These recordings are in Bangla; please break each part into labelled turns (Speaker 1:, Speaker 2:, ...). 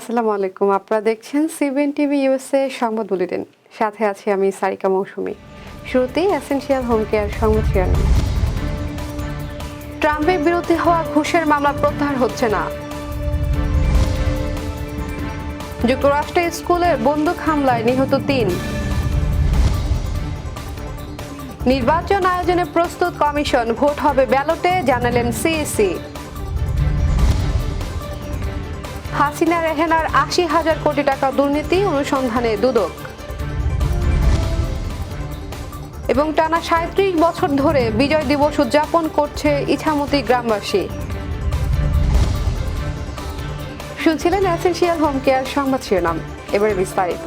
Speaker 1: আসসালামু আলাইকুম। আপনারা দেখছেন সিবিএন টিভি ইউএসএ সংবাদ বুলেটিন। সাথে আছি আমি সারিকা মৌসুমী। শুরুতেই এসেনশিয়াল হোম কেয়ার সংবাদ শিরোনাম। ট্রাম্পের বিরুদ্ধে হওয়া ঘুষের মামলা প্রত্যাহার হচ্ছে না। যুক্তরাষ্ট্রের স্কুলে বন্দুক হামলায় নিহত ৩। নির্বাচন আয়োজনে প্রস্তুত কমিশন, ভোট হবে ব্যালটে, জানালেন সিইসি। হাসিনা রেহেনার ৮০,০০০ কোটি টাকা দুর্নীতি অনুসন্ধানে দুদক। এবং টানা ৩৭ বছর ধরে বিজয় দিবস উদযাপন করছে ইছামতি গ্রামবাসী। শুনছিলেন এসেনশিয়াল হোম কেয়ার সংবাদ শিরোনাম। এবারে বিস্তারিত।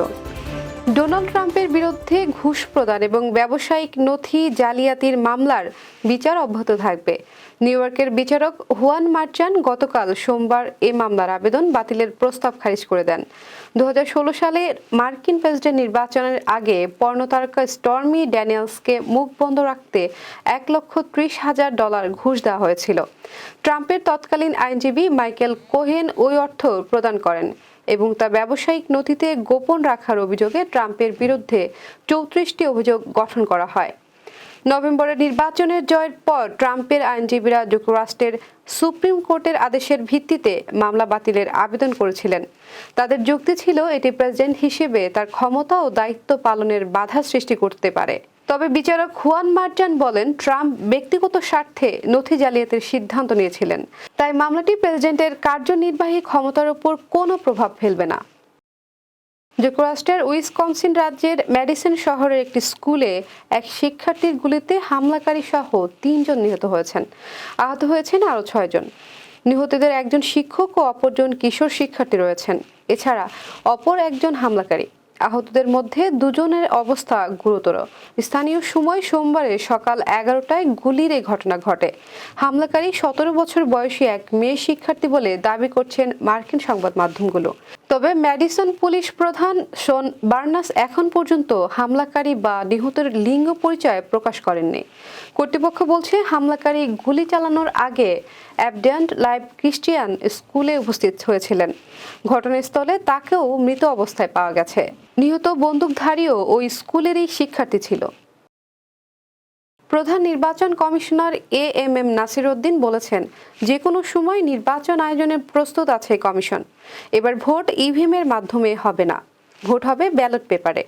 Speaker 1: ডোনাল্ড ট্রাম্পের বিরুদ্ধে ঘুষ প্রদান এবং ব্যবসায়িক নথি জালিয়াতির মামলার বিচার অব্যাহত থাকবে। নিউ ইয়র্কের বিচারক হুয়ান মার্চান গতকাল সোমবার এই মামলার আবেদন বাতিলের প্রস্তাব খারিজ করে দেন। ২০১৬ সালে মার্কিন প্রেসিডেন্ট নির্বাচনের আগে পর্নোতারকা স্টর্মি ড্যানিয়েলসকে মুখ বন্ধ রাখতে $১,৩০,০০০ ঘুষ দেওয়া হয়েছিল। ট্রাম্পের তৎকালীন আইনজীবী মাইকেল কোহেন ওই অর্থ প্রদান করেন এবং তা ব্যবসায়িক নথিতে গোপন রাখার অভিযোগে ট্রাম্পের বিরুদ্ধে ৩৪টি অভিযোগ গঠন করা হয়। নভেম্বরের নির্বাচনের জয়ের পর ট্রাম্পের আইনজীবীরা যুক্তরাষ্ট্রের সুপ্রিম কোর্টের আদেশের ভিত্তিতে মামলা বাতিলের আবেদন করেছিলেন। তাদের যুক্তি ছিল এটি প্রেসিডেন্ট হিসেবে তার ক্ষমতা ও দায়িত্ব পালনের বাধা সৃষ্টি করতে পারে। তবে বিচারক হুয়ান মার্চান বলেন, ট্রাম্প ব্যক্তিগত স্বার্থে নথি জালিয়াতির সিদ্ধান্ত নিয়েছিলেন, তাই মামলাটি প্রেসিডেন্টের কার্যনির্বাহী ক্ষমতার উপর কোনো প্রভাব ফেলবে না। যুক্তরাষ্ট্রের উইসকনসিন রাজ্যের ম্যাডিসন শহরের একটি স্কুলে এক শিক্ষার্থীর গুলিতে হামলাকারী সহ ৩ জন নিহত হয়েছেন। আহত হয়েছেন আরও ৬ জন। নিহতদের একজন শিক্ষক ও অপরজন কিশোর শিক্ষার্থী রয়েছেন। এছাড়া অপর একজন হামলাকারী। আহতদের মধ্যে ২ জনের অবস্থা গুরুতর। স্থানীয় সময় সোমবারে সকাল ১১টায় গুলির এই ঘটনা ঘটে। হামলাকারী ১৭ বছর বয়সী এক মেয়ে শিক্ষার্থী বলে দাবি করছেন মার্কিন সংবাদ মাধ্যমগুলো। তবে ম্যাডিসন পুলিশ প্রধান শন বার্নাস এখন পর্যন্ত হামলাকারী বা নিহতের লিঙ্গ পরিচয় প্রকাশ করেননি। কর্তৃপক্ষ বলছে, হামলাকারী গুলি চালানোর আগে অ্যাবডেন্ট লাইভ ক্রিশ্চিয়ান স্কুলে উপস্থিত হয়েছিলেন। ঘটনাস্থলে তাকেও মৃত অবস্থায় পাওয়া গেছে। নিহত বন্দুকধারীও ওই স্কুলেরই শিক্ষার্থী ছিল। প্রধান নির্বাচন কমিশনার এএমএম নাসির উদ্দিন বলেছেন, যে কোনো সময় নির্বাচন আয়োজনে প্রস্তুত আছে কমিশন। এবার ভোট ইভিএমের মাধ্যমে হবে না, ভোট হবে ব্যালট পেপারে।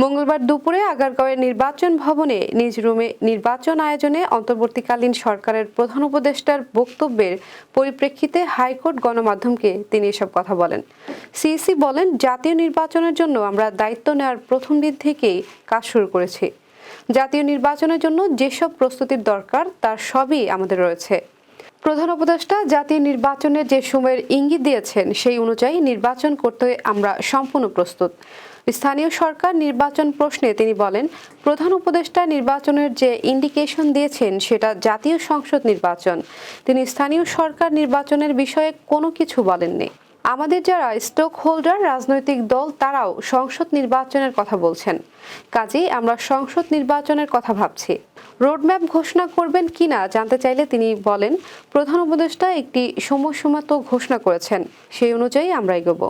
Speaker 1: মঙ্গলবার দুপুরে আগারগাঁওয়ের নির্বাচন ভবনে নিজ রুমে নির্বাচন আয়োজনে অন্তর্বর্তীকালীন সরকারের প্রধান উপদেষ্টার বক্তব্যের পরিপ্রেক্ষিতে হাইকোর্ট গণমাধ্যমকে তিনি এসব কথা বলেন। সিইসি বলেন, জাতীয় নির্বাচনের জন্য আমরা দায়িত্ব নেওয়ার প্রথম দিন থেকেই কাজ শুরু করেছি। জাতীয় নির্বাচনের জন্য যেসব প্রস্তুতির দরকার তার সবই আমাদের রয়েছে। প্রধান উপদেষ্টা জাতীয় নির্বাচনের যে সময়ের ইঙ্গিত দিয়েছেন সেই অনুযায়ী নির্বাচন করতে আমরা সম্পূর্ণ প্রস্তুত। স্থানীয় সরকার নির্বাচন প্রশ্নে তিনি বলেন, প্রধান উপদেষ্টা নির্বাচনের যে ইন্ডিকেশন দিয়েছেন সেটা জাতীয় সংসদ নির্বাচন। তিনি স্থানীয় সরকার নির্বাচনের বিষয়ে কোনো কিছু বলেননি। আমাদের যারা স্টক হোল্ডার রাজনৈতিক দল তারাও সংসদ নির্বাচনের কথা বলছেন, কাজেই আমরা সংসদ নির্বাচনের কথা ভাবছি। রোডম্যাপ ঘোষণা করবেন কিনা জানতে চাইলে তিনি বলেন, প্রধান উপদেষ্টা একটি সময়সীমা তো ঘোষণা করেছেন, সেই অনুযায়ী আমরা এগোবো।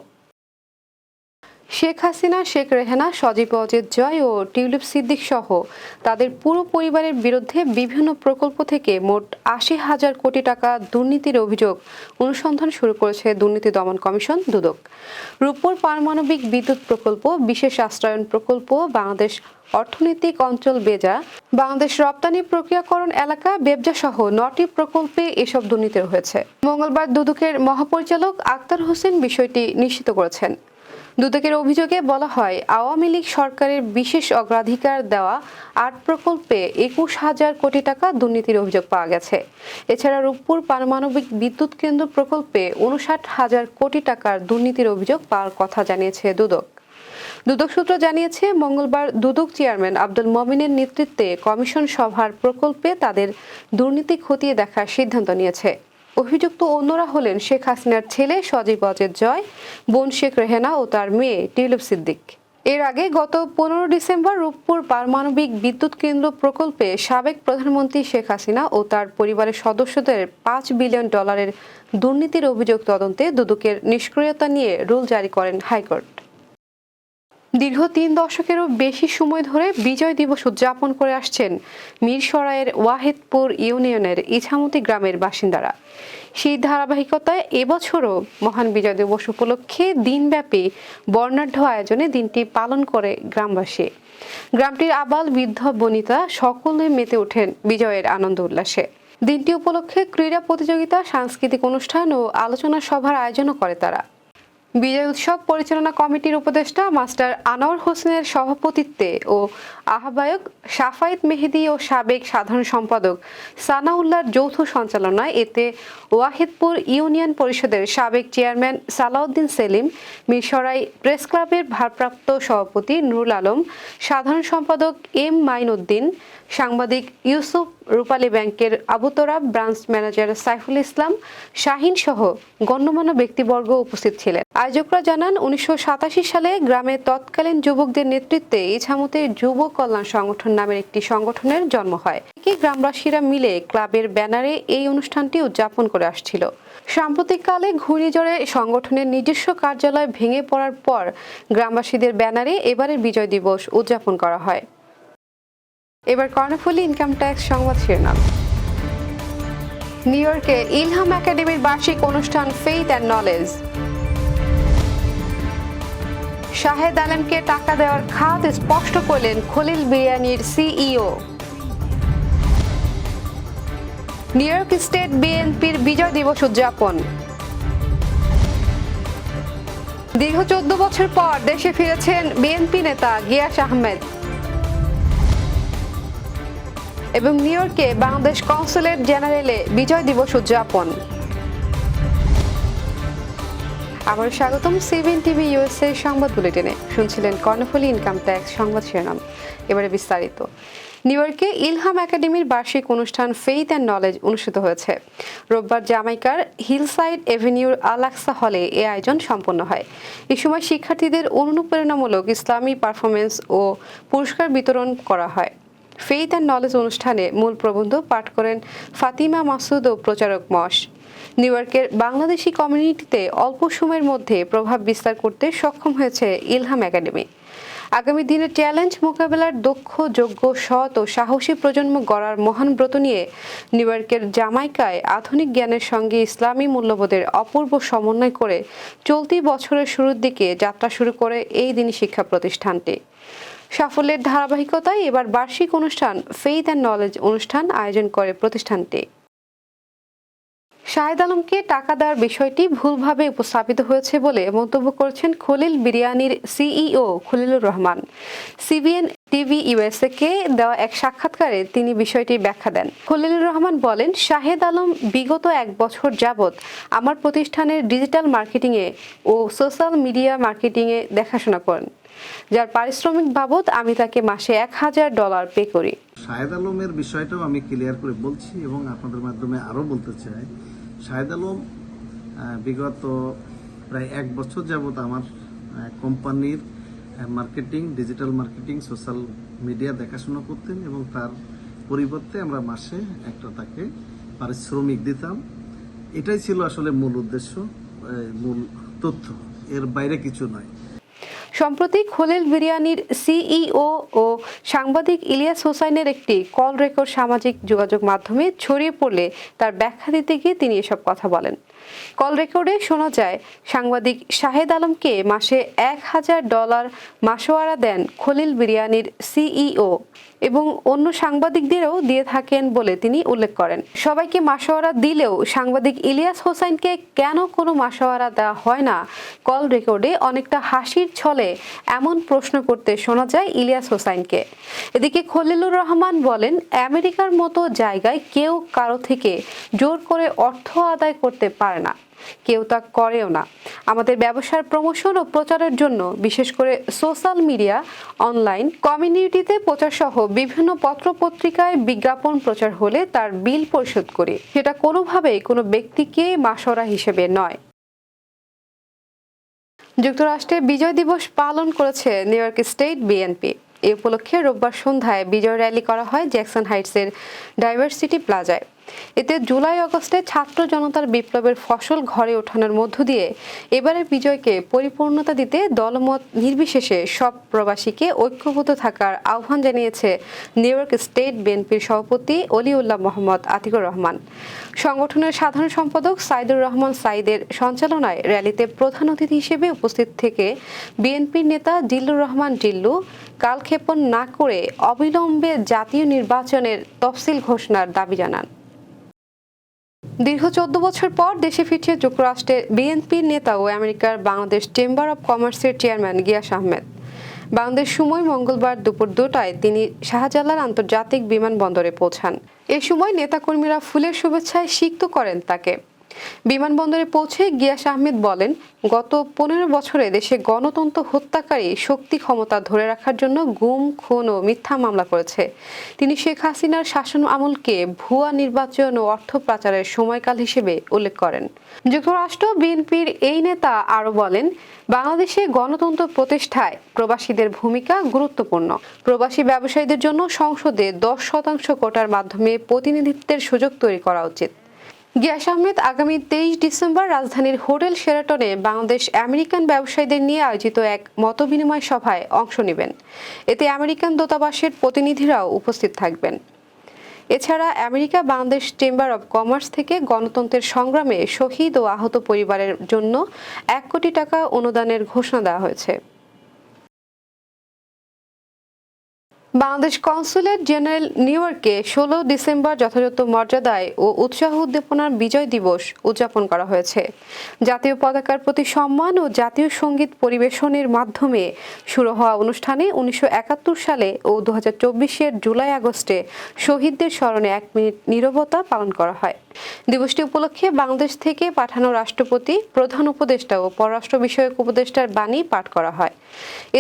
Speaker 1: শেখ হাসিনা, শেখ রেহেনা, সজীব ওয়াজেদ জয় ও টিউলিপ সিদ্দিক সহ তাদের পুরো পরিবারের বিরুদ্ধে বিভিন্ন প্রকল্প থেকে মোট ৮০,০০০ কোটি টাকা দুর্নীতির অভিযোগ অনুসন্ধান শুরু করেছে দুর্নীতি দমন কমিশন দুদক। রূপপুর পারমাণবিক বিদ্যুৎ প্রকল্প, বিশেষ আশ্রয়ন প্রকল্প, বাংলাদেশ অর্থনৈতিক অঞ্চল বেজা, বাংলাদেশ রপ্তানি প্রক্রিয়াকরণ এলাকা বেবজা সহ ৯টি প্রকল্পে এসব দুর্নীতি হয়েছে। মঙ্গলবার দুদকের মহাপরিচালক আক্তার হোসেন বিষয়টি নিশ্চিত করেছেন। দুদকের অভিযোগে বলা হয়, আওয়ামী লীগ সরকারের বিশেষ অগ্রাধিকার দেওয়া ৮ প্রকল্পে ২১,০০০ কোটি টাকা দুর্নীতির অভিযোগ পাওয়া গেছে। এছাড়া রূপপুর পারমাণবিক বিদ্যুৎ কেন্দ্র প্রকল্পে ৫৯,০০০ কোটি টাকার দুর্নীতির অভিযোগ পাওয়ার কথা জানিয়েছে দুদক। দুদক সূত্র জানিয়েছে, মঙ্গলবার দুদক চেয়ারম্যান আব্দুল মমিনের নেতৃত্বে কমিশন সভার প্রকল্পে তাদের দুর্নীতি খতিয়ে দেখার সিদ্ধান্ত নিয়েছে। অভিযুক্ত অন্যরা হলেন শেখ হাসিনার ছেলে সজীব ওয়াজেদ জয়, বোন শেখ রেহেনা ও তার মেয়ে টিউলিপ সিদ্দিক। এর আগে গত 15 ডিসেম্বর রূপপুর পারমাণবিক বিদ্যুৎ কেন্দ্র প্রকল্পে সাবেক প্রধানমন্ত্রী শেখ হাসিনা ও তার পরিবারের সদস্যদের $5 বিলিয়ন দুর্নীতির অভিযোগ তদন্তে দুদকের নিষ্ক্রিয়তা নিয়ে রুল জারি করেন হাইকোর্ট। দীর্ঘ 3 দশকেরও বেশি সময় ধরে বিজয় দিবস উদযাপন করে আসছেন মিরসরাইয়ের ওয়াহেদপুর ইউনিয়নের ইছামতি গ্রামের বাসিন্দারা। সেই ধারাবাহিকতায় এবছরও মহান বিজয় দিবস উপলক্ষে দিনব্যাপী বর্ণাঢ্য আয়োজনে দিনটি পালন করে গ্রামবাসী। গ্রামটির আবাল বৃদ্ধ বনিতা সকলে মেতে ওঠেন বিজয়ের আনন্দ উল্লাসে। দিনটি উপলক্ষে ক্রীড়া প্রতিযোগিতা, সাংস্কৃতিক অনুষ্ঠান ও আলোচনা সভার আয়োজনও করে তারা। বিজয় উৎসব পরিচালনা কমিটির উপদেষ্টা মাস্টার আনোয়ার হোসেনের সভাপতিত্বে ও আহ্বায়ক সাফায়েত মেহেদী ও সাবেক সাধারণ সম্পাদক সানাউল্লাহর যৌথ সঞ্চালনায় এতে ওয়াহেদপুর ইউনিয়ন পরিষদের সাবেক চেয়ারম্যান সালাউদ্দিন সেলিম, মিরসরাই প্রেস ক্লাবের ভারপ্রাপ্ত সভাপতি নুরুল আলম, সাধারণ সম্পাদক এম মাইনউদ্দিন, সাংবাদিক ইউসুফ, রূপালী ব্যাংকের আবু তোরাব, ব্রাঞ্চ ম্যানেজার সাইফুল ইসলাম, শাহিন সহ গণ্যমান্য ব্যক্তিবর্গ উপস্থিত ছিলেন। আয়োজকরা জানান, 1987 সালে গ্রামের তৎকালীন যুবকদের নেতৃত্বে ইছামতি যুব কল্যাণ সংগঠন নামের একটি সংগঠনের জন্ম হয়। গ্রামবাসীরা মিলে ক্লাবের ব্যানারে এই অনুষ্ঠানটি উদযাপন করে আসছিল। সাম্প্রতিককালে ঘূর্ণিঝড়ে সংগঠনের নিজস্ব কার্যালয় ভেঙে পড়ার পর গ্রামবাসীদের ব্যানারে এবারের বিজয় দিবস উদযাপন করা হয়। এবার কর্ণফুলী ইনকাম ট্যাক্স সংবাদ শিরোনাম। নিউ ইয়র্কে ইলহাম একাডেমির বার্ষিক অনুষ্ঠান ফেইথ অ্যান্ড নলেজ। শাহেদ আলমকে টাকা দেওয়ার খাত স্পষ্ট করলেন খলিল বিরিয়ানির সিইও। নিউ ইয়র্ক স্টেট বিএনপির বিজয় দিবস উদযাপন। দীর্ঘ 14 বছর পর দেশে ফিরেছেন বিএনপি নেতা গিয়াস আহমেদ। এবং নিউ ইয়র্কে বাংলাদেশ কনসুলেট জেনারেলে বিজয় দিবস উদযাপন। আবার স্বাগতম সিবিএন টিভি ইউএসএ সংবাদ বুলেটিনে। শুনছিলেন কর্ণফুলী ইনকাম ট্যাক্স সংবাদ শিরোনাম। এবারে বিস্তারিত। নিউ ইয়র্কে ইলহাম একাডেমির বার্ষিক অনুষ্ঠান ফেইথ অ্যান্ড নলেজ অনুষ্ঠিত হয়েছে। রোববার জামাইকার হিলসাইড এভিনিউর আল-আকসা হলে এ আয়োজন সম্পন্ন হয়। এ সময় শিক্ষার্থীদের অনুপ্রেরণামূলক ইসলামী পারফরমেন্স ও পুরস্কার বিতরণ করা হয়। ফেইথ অ্যান্ড নলেজ অনুষ্ঠানে মূল প্রবন্ধ পাঠ করেন ফাতিমা মাসুদ ও প্রচারক মশ। নিউ ইয়র্কের বাংলাদেশি কমিউনিটিতে অল্প সময়ের মধ্যে প্রভাব বিস্তার করতে সক্ষম হয়েছে ইলহাম একাডেমি। আগামী দিনে চ্যালেঞ্জ মোকাবেলার দক্ষ, যোগ্য, সৎ ও সাহসী প্রজন্ম গড়ার মহান ব্রত নিয়ে নিউ ইয়র্কের জামাইকায় আধুনিক জ্ঞানের সঙ্গে ইসলামী মূল্যবোধের অপূর্ব সমন্বয় করে চলতি বছরের শুরুর দিকে যাত্রা শুরু করে এই দিনই শিক্ষা প্রতিষ্ঠানটি। সাফল্যের ধারাবাহিকতায় এবার বার্ষিক অনুষ্ঠান ফেইথ অ্যান্ড নলেজ অনুষ্ঠান আয়োজন করে প্রতিষ্ঠানটি। শাহেদ আলমকে টাকা দেওয়ার বিষয়টি ভুলভাবে উপস্থাপিত হয়েছে বলে মন্তব্য করেছেন খলিল বিরিয়ানির CEO Khalilur Rahman. CBN TV USA কে দেওয়া এক সাক্ষাৎকারে তিনি বিষয়টি ব্যাখ্যা দেন। খলিলুর রহমান বলেন, শাহেদ আলম বিগত 1 বছর যাবৎ আমার প্রতিষ্ঠানের ডিজিটাল মার্কেটিংয়ে ও সোশ্যাল মিডিয়া মার্কেটিংয়ে দেখাশোনা করেন, যার পারিশ্রমিক বাবদ আমি তাকে মাসে $1000 পে করি।
Speaker 2: শাহেদ আলমের বিষয়টাও আমি ক্লিয়ার করে বলছি এবং আপনাদের মাধ্যমে আরও বলতে চাই, শাহেদ আলম বিগত প্রায় 1 বছর যাবৎ আমার কোম্পানির marketing, digital marketing, social media দেখাশোনা করতেন এবং তার পরিবর্তে আমরা মাসে একটা তাকে পারিশ্রমিক দিতাম। এটাই ছিল আসলে মূল উদ্দেশ্য, মূল তথ্য, এর বাইরে কিছু নয়।
Speaker 1: সম্প্রতি খলিল বিরিয়ানির সিইও ও সাংবাদিক ইলিয়াস হোসাইনের একটি কল রেকর্ড সামাজিক যোগাযোগ মাধ্যমে ছড়িয়ে পড়লে তার ব্যাখ্যা দিতে গিয়ে তিনি এসব কথা বলেন। কল রেকর্ডে শোনা যায়, সাংবাদিক শাহেদ আলমকে মাসে $1000 মাসোয়ারা দেন খলিল বিরিয়ানির সিইও এবং অন্য সাংবাদিকদেরও দিয়ে থাকেন বলে তিনি উল্লেখ করেন। সবাইকে মাসোয়ারা দিলেও সাংবাদিক ইলিয়াস হোসাইনকে কেন কোনো মাসোয়ারা দেওয়া হয় না, কল রেকর্ডে অনেকটা হাসির ছলে এমন প্রশ্ন করতে শোনা যায় ইলিয়াস হোসাইনকে। এদিকে খলিলুর রহমান বলেন, আমেরিকার মতো জায়গায় কেউ কারো থেকে জোর করে অর্থ আদায় করতে পারে না, কেউ তা করেও না। আমাদের ব্যবসার প্রমোশন ও প্রচারের জন্য বিশেষ করে সোশ্যাল মিডিয়া, অনলাইন কমিউনিটিতে প্রচার সহ বিভিন্ন পত্রপত্রিকায় বিজ্ঞাপন প্রচার হলে তার বিল পরিশোধ করি, সেটা কোনোভাবেই কোনো ব্যক্তিকে মাসোয়ারা হিসেবে নয়। যুক্তরাষ্ট্রে বিজয় দিবস পালন করেছে নিউ ইয়র্ক স্টেট বিএনপি। এই উপলক্ষে রোববার সন্ধ্যায় বিজয় র্যালি করা হয় জ্যাকসন হাইটসের ডাইভার্সিটি প্লাজায়। এতে জুলাই আগস্টে ছাত্র জনতার বিপ্লবের ফসল ঘরে ওঠানোর মধ্য দিয়ে এবারের বিজয়কে পরিপূর্ণতা দিতে দলমত নির্বিশেষে সব প্রবাসীকে ঐক্যবদ্ধ থাকার আহ্বান জানিয়েছে নিউ ইয়র্ক স্টেট বিএনপির সভাপতি অলিউল্লাহ মোহাম্মদ আতিকুর রহমান। সংগঠনের সাধারণ সম্পাদক সাইদুর রহমান সাইদের সঞ্চালনায় র্যালিতে প্রধান অতিথি হিসেবে উপস্থিত থেকে বিএনপির নেতা জিল্লুর রহমান জিল্লু কালক্ষেপণ না করে অবিলম্বে জাতীয় নির্বাচনের তফসিল ঘোষণার দাবি জানান। দীর্ঘ 14 বছর পর দেশে ফিরছে যুক্তরাষ্ট্রের বিএনপির নেতা ও আমেরিকার বাংলাদেশ চেম্বার অব কমার্সের চেয়ারম্যান গিয়াস আহমেদ। বাংলাদেশ সময় মঙ্গলবার দুপুর 2টায় তিনি শাহজালাল আন্তর্জাতিক বিমানবন্দরে পৌঁছান। এ সময় নেতাকর্মীরা ফুলের শুভেচ্ছায় সিক্ত করেন তাকে। বিমানবন্দরে পৌঁছে গিয়াস আহমেদ বলেন, গত 15 বছরে দেশে গণতন্ত্র হত্যাকারী শক্তি ক্ষমতা ধরে রাখার জন্য গুম, খুন ও মিথ্যা মামলা করেছে। তিনি শেখ হাসিনার শাসন আমলকে ভুয়া নির্বাচন ও অর্থ পাচারের সময়কাল হিসেবে উল্লেখ করেন। যুক্তরাষ্ট্র বিএনপির এই নেতা আরও বলেন, বাংলাদেশে গণতন্ত্র প্রতিষ্ঠায় প্রবাসীদের ভূমিকা গুরুত্বপূর্ণ। প্রবাসী ব্যবসায়ীদের জন্য সংসদে 10% কোটার মাধ্যমে প্রতিনিধিত্বের সুযোগ তৈরি করা উচিত। গিয়াস আহমেদ আগামী 23 ডিসেম্বর রাজধানীর হোটেল শেরাটনে বাংলাদেশ আমেরিকান ব্যবসায়ীদের নিয়ে আয়োজিত এক মতবিনিময় সভায় অংশ নেবেন। এতে আমেরিকান দূতাবাসের প্রতিনিধিরাও উপস্থিত থাকবেন। এছাড়া America Bangladesh chamber of commerce থেকে গণতন্ত্রের সংগ্রামে শহীদ ও আহত পরিবারের জন্য 1 কোটি টাকা অনুদানের ঘোষণা দেওয়া হয়েছে। বাংলাদেশ কনসুলেট জেনারেল নিউ ইয়র্কে 16 ডিসেম্বর যথাযথ মর্যাদায় ও উৎসাহ উদ্দীপনার বিজয় দিবস উদযাপন করা হয়েছে। জাতীয় পতাকার প্রতি সম্মান ও জাতীয় সঙ্গীত পরিবেশনের মাধ্যমে শুরু হওয়া অনুষ্ঠানে 1971 সালে ও 2024-এর জুলাই আগস্টে শহীদদের স্মরণে 1 মিনিট নীরবতা পালন করা হয়। দিবসটি উপলক্ষে বাংলাদেশ থেকে পাঠানো রাষ্ট্রপতি, প্রধান উপদেষ্টা ও পররাষ্ট্র বিষয়ক উপদেষ্টার বাণী পাঠ করা হয়।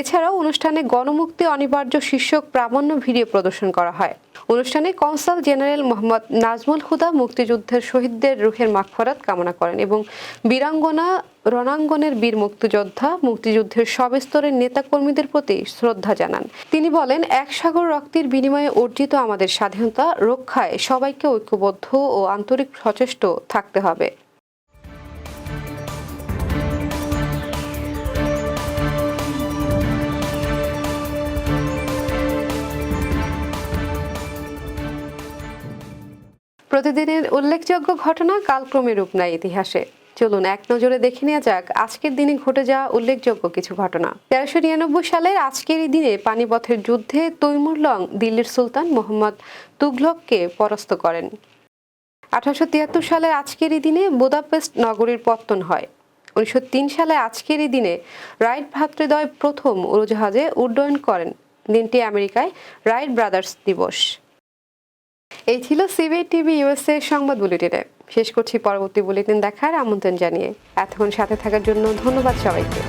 Speaker 1: এছাড়াও অনুষ্ঠানে গণমুক্তি অনিবার্য শীর্ষক প্রামাণ্য ভিডিও প্রদর্শন করা হয়। অনুষ্ঠানে কনসাল জেনারেল মোহাম্মদ নাজমুল হুদা মুক্তিযুদ্ধের শহীদদের রুহের মাগফিরাত কামনা করেন এবং বীরাঙ্গনা, রণাঙ্গনের বীর মুক্তিযোদ্ধা, মুক্তিযুদ্ধের সব স্তরের নেতাকর্মীদের প্রতি শ্রদ্ধা জানান। তিনি বলেন, 1 সাগর রক্তের বিনিময়ে অর্জিত আমাদের স্বাধীনতা রক্ষায় সবাইকে ঐক্যবদ্ধ ও আন্তরিক সচেষ্ট থাকতে হবে। প্রতিদিনের উল্লেখযোগ্য ঘটনা কালক্রমে রূপ নেয় ইতিহাসে। চলুন এক নজরে দেখে নেওয়া যাক আজকের দিনে ঘটে যাওয়া উল্লেখযোগ্য কিছু ঘটনা। 1399 সালের আজকের এই দিনে পানিপথের যুদ্ধে তৈমুরলং দিল্লির সুলতান মোহাম্মদ তুঘলককে পরাস্ত করেন। 1873 সালের আজকের এই দিনে বুদাপেস্ট নগরীর পত্তন হয়। 1903 সালে আজকের এই দিনে রাইট ভ্রাতৃদ্বয় প্রথম উড়োজাহাজে উড্ডয়ন করেন। দিনটি আমেরিকায় রাইট ব্রাদার্স দিবস। এই ছিল সিবিএ টিভি ইউএসএ সংবাদ বুলেটিনে। শেষ করছি পরবর্তী বুলেটিন দেখার আমন্ত্রণ জানিয়ে। এতক্ষণ সাথে থাকার জন্য ধন্যবাদ সবাইকে।